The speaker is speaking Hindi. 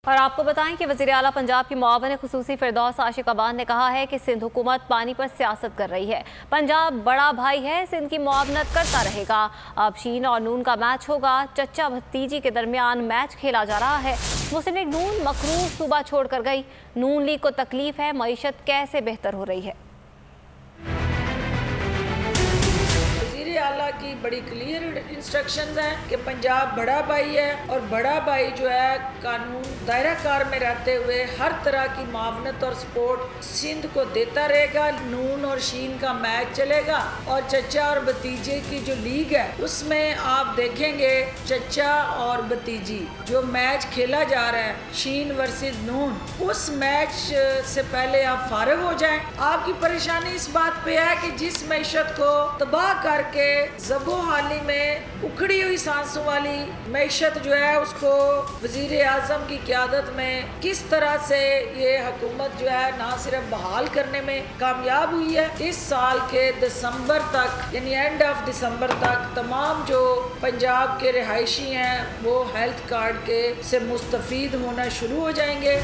और आपको बताएं कि वज़ीर आला पंजाब की मुआविन खुसूसी फिरदौस आशिक अबान ने कहा है कि सिंध हुकूमत पानी पर सियासत कर रही है। पंजाब बड़ा भाई है, सिंध की मुआवनत करता रहेगा। अब शीन और नून का मैच होगा। चचा भतीजी के दरमियान मैच खेला जा रहा है। मुस्लिम लीग नून मकरूज सूबा छोड़कर गई। नून लीग को तकलीफ है मईशत कैसे बेहतर हो रही है। आला की बड़ी क्लियर इंस्ट्रक्शंस हैं कि पंजाब बड़ा भाई है और बड़ा भाई जो है कानून दायरा कार में रहते हुए हर तरह की मावनत और सपोर्ट सिंध को देता रहेगा। नून और शीन का मैच चलेगा और चचा और भतीजे की जो लीग है उसमें आप देखेंगे चचा और भतीजी जो मैच खेला जा रहा है शीन वर्सेस नून, उस मैच से पहले आप फारिग हो जाएं। आपकी परेशानी इस बात पे है कि जिस मैशत को तबाह करके जबो हाली में उखड़ी हुई सांसों वाली मैशत जो है उसको वजीर आजम की क़यादत में किस तरह से ये हुकूमत जो है ना सिर्फ बहाल करने में कामयाब हुई है। इस साल के दिसंबर तक यानी एंड ऑफ दिसंबर तक तमाम जो पंजाब के रिहायशी हैं वो हेल्थ कार्ड के से मुस्तफ़ीद होना शुरू हो जाएंगे।